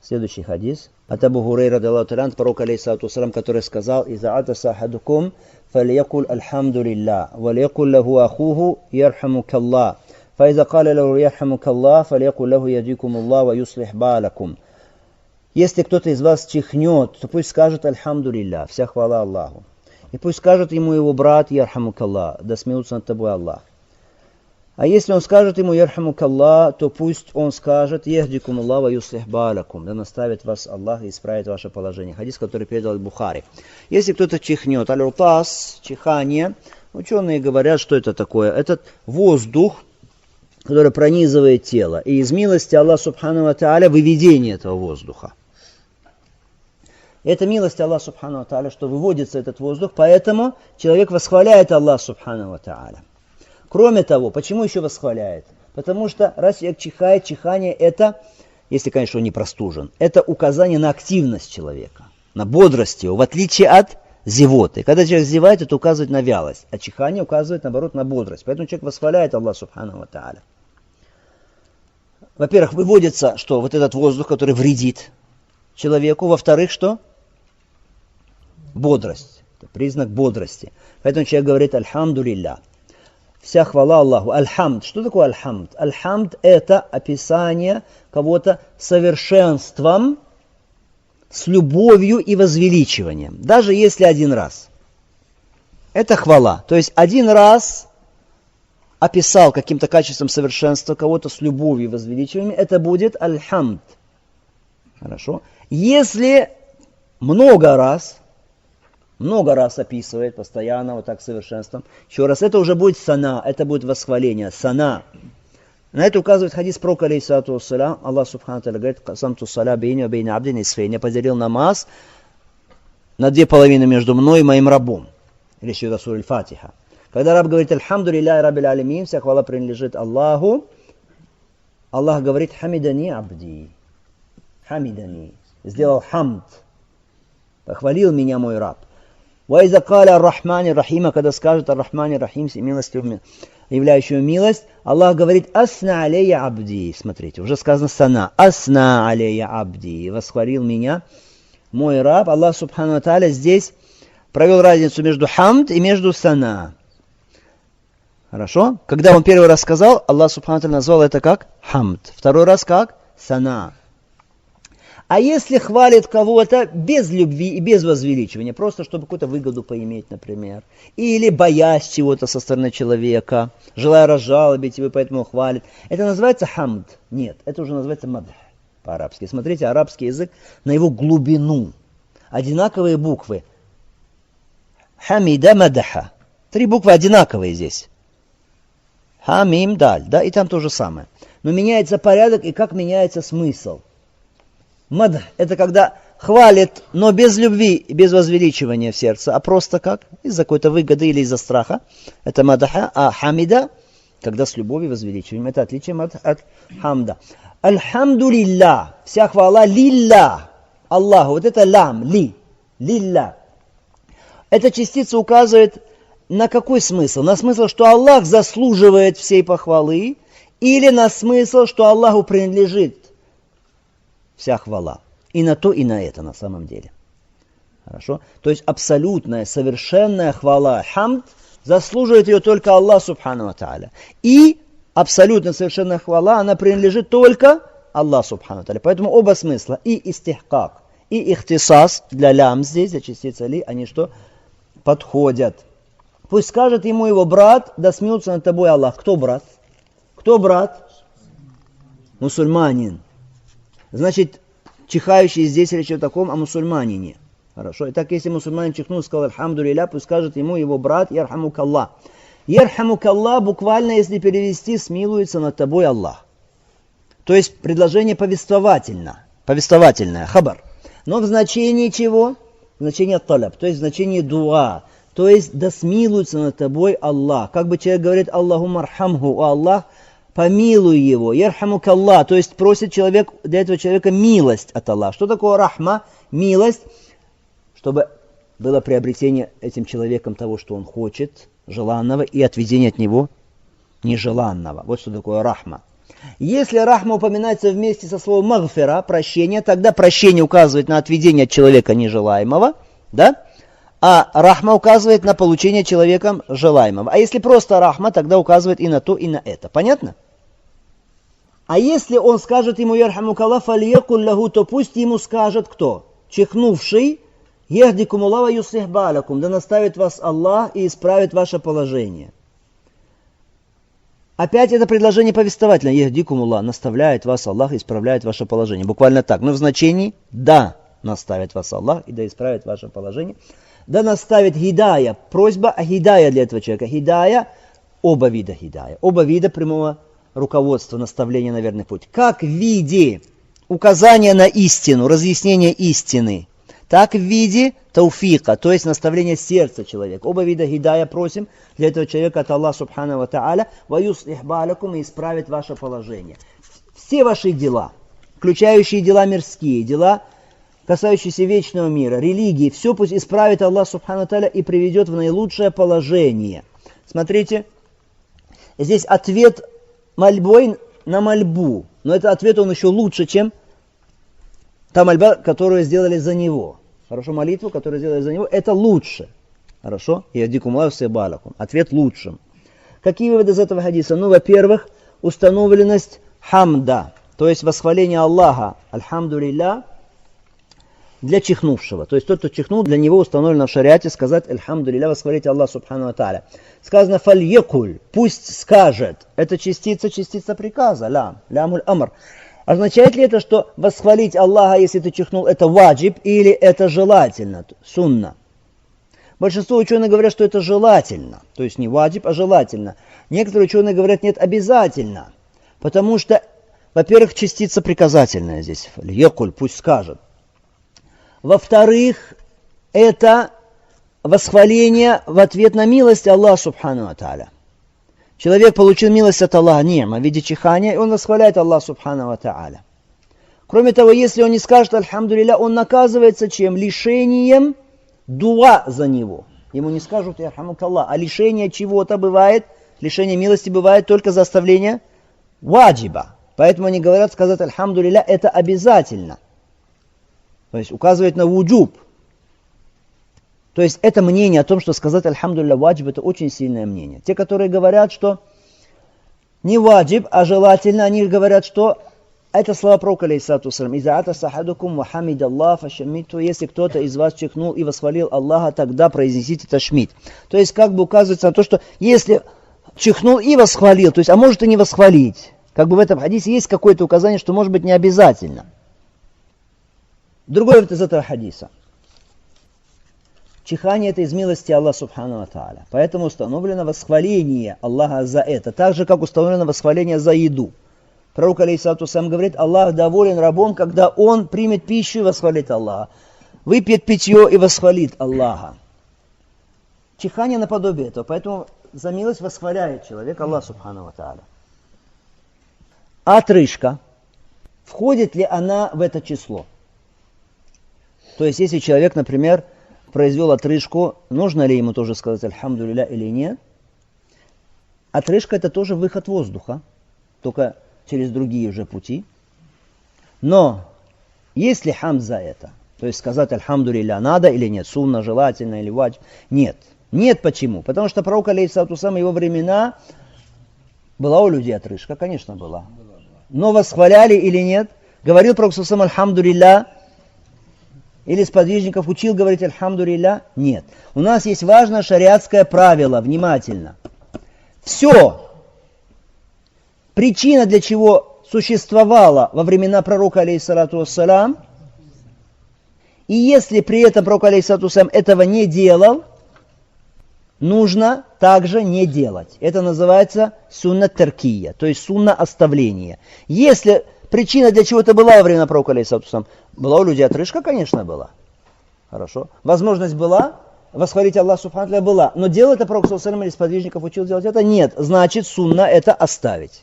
Следующий хадис. От Абу Хурейра, пророк, алейхиссалату вассалам, который сказал: «Иза атаса ахадукум, фалякуль альхамдулилля, валякуль лаху ахуху, ярхамукаллах. Фаиза каля лаху ярхамукаллах, фалякуль лаху ядикумуллах, ва юслих балакум». Если кто-то из вас чихнет, то пусть скажет альхамдулилля, вся хвала Аллаху. И пусть скажет ему его брат: ярхамукаллах, да смеются над тобой Аллах. А если он скажет ему ярхамукаллах, то пусть он скажет: яхдикумуллах ва юслих балакум, да наставит вас Аллах и исправит ваше положение. Хадис, который передал Бухари. Если кто-то чихнет, аль-рутас, чихание, ученые говорят, что это такое. Это воздух, который пронизывает тело. И из милости Аллаха субхану ва тааля выведение этого воздуха. Это милость Аллаха субхану ва тааля, что выводится этот воздух, поэтому человек восхваляет Аллаха субхану ва тааля. Кроме того, почему еще восхваляет? Потому что раз человек чихает, чихание это, если, конечно, он не простужен, это указание на активность человека, на бодрость его, в отличие от зевоты. Когда человек зевает, это указывает на вялость, а чихание указывает, наоборот, на бодрость. Поэтому человек восхваляет Аллаха субхану ва тааля. Во-первых, выводится, что вот этот воздух, который вредит человеку. Во-вторых, что? Бодрость. Это признак бодрости. Поэтому человек говорит: альхамдулилля. Вся хвала Аллаху. Аль-хамд. Что такое аль-хамд? Аль-хамд это описание кого-то совершенством, с любовью и возвеличиванием. Даже если один раз. Это хвала. То есть один раз описал каким-то качеством совершенства кого-то с любовью и возвеличиванием, это будет аль-хамд. Хорошо. Если много раз описывает постоянно вот так совершенством, еще раз, это уже будет сана, это будет восхваление, сана. На это указывает хадис пророка, алейхиссалату вассалям. Аллах субхану тааля говорит: «Касамту саля бейни ва бейни абдин исфейн». Я поделил намаз на 2,5 между мной и моим рабом. Или еще Расуль Фатиха. Когда раб говорит: «Альхамдулилляхи раббил алямин», вся хвала принадлежит Аллаху, Аллах говорит: «Хамидани абди». Хамидани. Сделал хамд. Похвалил меня мой раб. «Ва иза каля ар-рахмани рахима», когда скажет ар-рахмани рахим, милостью являющую милость, Аллах говорит: «Асна алейя абди». Смотрите, уже сказано сана. «Асна алейя абди». Восхвалил меня мой раб. Аллах субхану ва тааля здесь провел разницу между хамд и между сана. Хорошо? Когда он первый раз сказал, Аллах субхану ва тааля назвал это как хамд. Второй раз как сана. А если хвалит кого-то без любви и без возвеличивания, просто чтобы какую-то выгоду поиметь, например, или боясь чего-то со стороны человека, желая разжалобить его, поэтому хвалит, это называется хамд? Нет, это уже называется мадх по-арабски. Смотрите, арабский язык на его глубину. Одинаковые буквы. Хамида мадаха. 3 буквы одинаковые здесь. Хамим даль, да, и там то же самое. Но меняется порядок и как меняется смысл. Мадх – это когда хвалит, но без любви и без возвеличивания в сердце, а просто как? Из-за какой-то выгоды или из-за страха. Это мадаха. А хамида, когда с любовью и возвеличиванием. Это отличие от хамда. Альхамдулилля. Вся хвала лилля. Аллаху. Вот это лям, ли. Лилля. Эта частица указывает на какой смысл? На смысл, что Аллах заслуживает всей похвалы, или на смысл, что Аллаху принадлежит вся хвала. И на то, и на это на самом деле. Хорошо? То есть абсолютная, совершенная хвала, хамд, заслуживает ее только Аллах субхану ва тааля. И абсолютно совершенная хвала, она принадлежит только Аллаху субхану ва тааля. Поэтому оба смысла, и истихкак, и ихтисас, для лям здесь, для частицы ли, они что? Подходят. Пусть скажет ему его брат: да смеются над тобой Аллах. Кто брат? Кто брат? Мусульманин. Значит, чихающий здесь речь о таком, о мусульманине. Хорошо. Итак, если мусульманин чихнул, сказал альхамдулилля, пусть скажет ему его брат: ярхамукаллах. Ярхамукаллах буквально, если перевести, смилуется над тобой Аллах. То есть предложение повествовательное, хабар. Но в значении чего? В значении талаб, то есть в значении дуа. То есть да смилуется над тобой Аллах. Как бы человек говорит: Аллахумма архамху, о Аллах, помилуй его. Ярхамукаллах, то есть просит человек, для этого человека милость от Аллаха. Что такое рахма? Милость, чтобы было приобретение этим человеком того, что он хочет, желанного, и отведение от него нежеланного. Вот что такое рахма. Если рахма упоминается вместе со словом магфира, прощение, тогда прощение указывает на отведение от человека нежелаемого, да? А рахма указывает на получение человеком желаемого. А если просто рахма, тогда указывает и на то, и на это. Понятно? А если он скажет ему ярхамукалла фальякуль лаху, то пусть ему скажет кто? Чихнувший, яхдикумулла ва юслих балакум, да наставит вас Аллах и исправит ваше положение. Опять это предложение повествовательное. Яхдикумулла, наставляет вас Аллах и исправляет ваше положение. Буквально так. Но в значении да, наставит вас Аллах и да исправит ваше положение. Да наставит хидая. Просьба о хидая для этого человека. Хидая, оба вида хидая. Оба вида прямого руководства, наставления на верный путь. Как в виде указания на истину, разъяснения истины, так в виде тауфика, то есть наставления сердца человека. Оба вида хидая просим для этого человека от Аллаха субхану ва тааля, ва юслих балакум, и исправит ваше положение. Все ваши дела, включающие дела мирские, дела, касающиеся вечного мира, религии, все пусть исправит Аллах субхану ва тааля и приведет в наилучшее положение. Смотрите, здесь ответ мольбой на мольбу, но этот ответ он еще лучше, чем та мольба, которую сделали за него. Хорошо, молитву, которую сделали за него, это лучше. Хорошо? Ответ лучшим. Какие выводы из этого хадиса? Ну, во-первых, установленность хамда, то есть восхваление Аллаха, альхамдулилля, для чихнувшего. То есть тот, кто чихнул, для него установлено в шариате сказать альхамдулилля, восхвалить Аллах субхану ва тааля. Сказано фальякуль, пусть скажет. Это частица приказа, лямуль амр. Означает ли это, что восхвалить Аллаха, если ты чихнул, это ваджиб или это желательно, сунна? Большинство ученых говорят, что это желательно. То есть не ваджиб, а желательно. Некоторые ученые говорят, нет, обязательно. Потому что, во-первых, частица приказательная здесь. Фальякуль, пусть скажет. Во-вторых, это восхваление в ответ на милость Аллаха субхану ва тааля. Человек получил милость от Аллаха, ни'ма, в виде чихания, и он восхваляет Аллаха субхану ва тааля. Кроме того, если он не скажет альхамдулилля, он наказывается чем? Лишением дуа за него. Ему не скажут ярхамукаллах, а лишение чего-то бывает, лишение милости бывает только за оставление ваджиба. Поэтому они говорят, сказать альхамдулилля это обязательно. То есть указывает на вуджуб. То есть это мнение о том, что сказать альхамдулилля ваджиб, это очень сильное мнение. Те, которые говорят, что не ваджиб, а желательно, они говорят, что это слова пророка, алейхиссалату вассалям. «Изаата сахадукум ва хамидаллах фашамиту». Если кто-то из вас чихнул и восхвалил Аллаха, тогда произнесите ташмид. То есть как бы указывается на то, что если чихнул и восхвалил, то есть, а может и не восхвалить. Как бы в этом хадисе есть какое-то указание, что может быть не обязательно. Другой вывод из этого хадиса. Чихание это из милости Аллаха субхану ва тааля. Поэтому установлено восхваление Аллаха за это. Так же, как установлено восхваление за еду. Пророк, алейхиссалату вассалям, говорит, Аллах доволен рабом, когда он примет пищу и восхвалит Аллаха. Выпьет питье и восхвалит Аллаха. Чихание наподобие этого. Поэтому за милость восхваляет человек Аллах субхану ва тааля. Отрыжка. Входит ли она в это число? То есть, если человек, например, произвел отрыжку, нужно ли ему тоже сказать альхамдулилля или нет? Отрыжка это тоже выход воздуха, только через другие уже пути. Но есть ли хамд за это? То есть сказать альхамдулилля надо или нет? Сунна, желательно или ваджиб? Нет. Нет почему? Потому что пророк, алейхиссалату вассалям, его времена была у людей отрыжка, конечно была. Но восхваляли или нет? Говорил пророк саллаллаху алейхи ва саллям альхамдулилля? Или сподвижников учил говорить альхамдулилля? Нет. У нас есть важное шариатское правило, внимательно. Все, причина для чего существовала во времена пророка, алейхиссалату вассалям, и если при этом пророк, алейхиссалату вассалям, этого не делал, нужно также не делать. Это называется сунна таркия, то есть сунна оставления. Если причина для чего-то была во времена пророка, алейхиссалату вассалям, была у людей отрыжка, конечно, была. Хорошо. Возможность была, восхвалить Аллаха субхану ва тааля была. Но делал это пророк саллаллаху алейхи ва саллям или сподвижников учил делать это? Нет. Значит, сунна это оставить.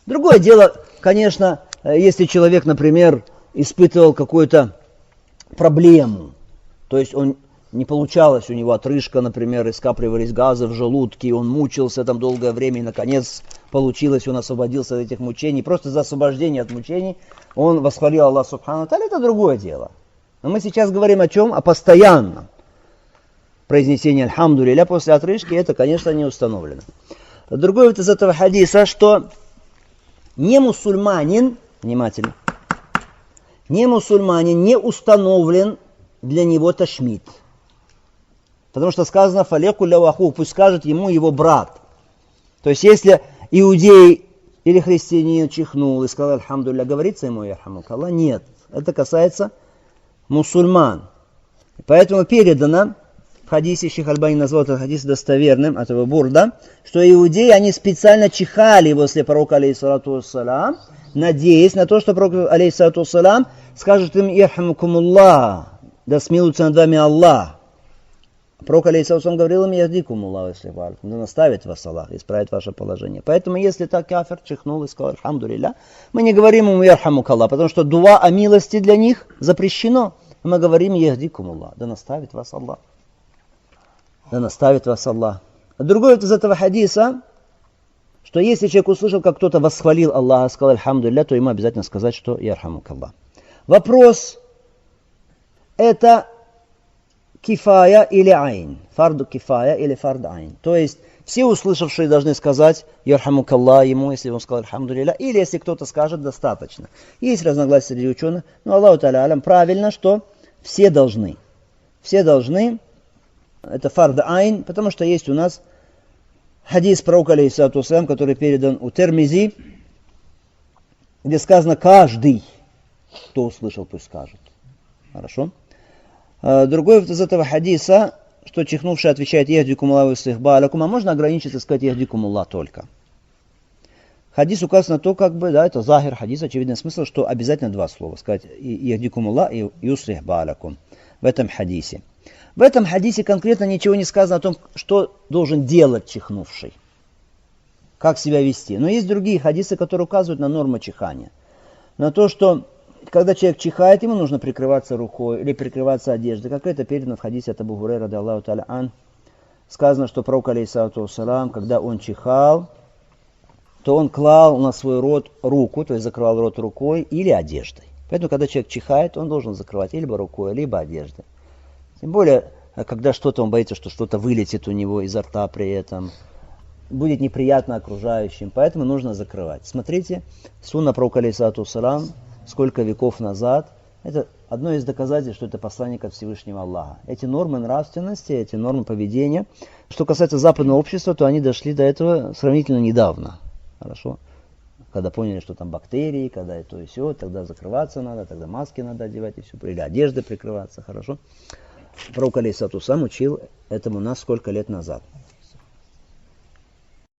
Другое дело, конечно, если человек, например, испытывал какую-то проблему, то есть он не получалось у него отрыжка, например, и скапливались газы в желудке, и он мучился там долгое время, и наконец получилось, он освободился от этих мучений. Просто за освобождение от мучений он восхвалил Аллах Субхану ва Тааля, это другое дело. Но мы сейчас говорим о чем? О постоянном произнесении «Альхамду лилля» после отрыжки, это, конечно, не установлено. Другой вот из этого хадиса, что не мусульманин, внимательно, не мусульманин не установлен для него ташмит. Потому что сказано «фалеку ляваху», пусть скажет ему его брат. То есть, если иудей или христианин чихнул и сказал «Альхамду лилля», говорится ему «Ярхамук Аллах»? Нет. Это касается мусульман. Поэтому передано, в хадисе Шейх Альбани назвал этот хадис достоверным, от Абу Бурда, что иудеи, они специально чихали возле пророка, алейхиссалату вассалам, надеясь на то, что пророк, алейхиссалату вассалам, скажет им «Ярхамукумуллах», да смилуется над вами Аллах. Пророк, алейхиссалату вассалам, говорил им «Яхдикумуллах, если валь», да наставит вас Аллах, исправит ваше положение. Поэтому, если так кафир чихнул и сказал «Альхамду лилля», мы не говорим ему «Ярхамук Аллах», потому что дуа о милости для них запрещено. Мы говорим «Яхдикумуллах», да наставит вас Аллах. Да наставит вас Аллах. А другой из этого хадиса, что если человек услышал, как кто-то восхвалил Аллаха, сказал «Альхамду лилля», то ему обязательно сказать, что «Ярхамук Аллах». Вопрос, это кифая или айн, фарду кифая или фард айн. То есть все услышавшие должны сказать «Ярхамук Аллах» ему, если он сказал «Альхамду лилля», или если кто-то скажет «достаточно». Есть разногласия среди ученых, но Аллаху та'аля алям, правильно, что все должны. Все должны. Это фард айн, потому что есть у нас хадис пророка, алейхиссалату вассалям, который передан у Термизи, где сказано «каждый, кто услышал, пусть скажет». Хорошо? Другой из этого хадиса, что чихнувший отвечает «Яхдикумуллаху истихбалякум», а можно ограничиться и сказать «Яхдикумуллах» только. Хадис указан на то, как бы, да, это захир хадис, очевидный смысл, что обязательно два слова, сказать «Яхдикумуллах» и «Юслихбалякум» в этом хадисе. В этом хадисе конкретно ничего не сказано о том, что должен делать чихнувший, как себя вести. Но есть другие хадисы, которые указывают на норму чихания. На то, что когда человек чихает, ему нужно прикрываться рукой или прикрываться одеждой. Как это передано в хадисе от Абу Хурайры, ради Аллаху та'аля ан. Сказано, что пророк, алейхиссалату вассалам, когда он чихал, то он клал на свой рот руку, то есть закрывал рот рукой или одеждой. Поэтому, когда человек чихает, он должен закрывать либо рукой, либо одеждой. Тем более, когда что-то он боится, что что-то вылетит у него изо рта при этом, будет неприятно окружающим, поэтому нужно закрывать. Смотрите, сунна пророка, алейхиссалату вассалам, сколько веков назад, это одно из доказательств, что это посланник от Всевышнего Аллаха. Эти нормы нравственности, эти нормы поведения, что касается западного общества, то они дошли до этого сравнительно недавно. Хорошо? Когда поняли, что там бактерии, когда и то и сё, тогда закрываться надо, тогда маски надо одевать и все, или одеждой прикрываться, хорошо? Пророк, алейхиссалату вассалам, учил этому нас сколько лет назад.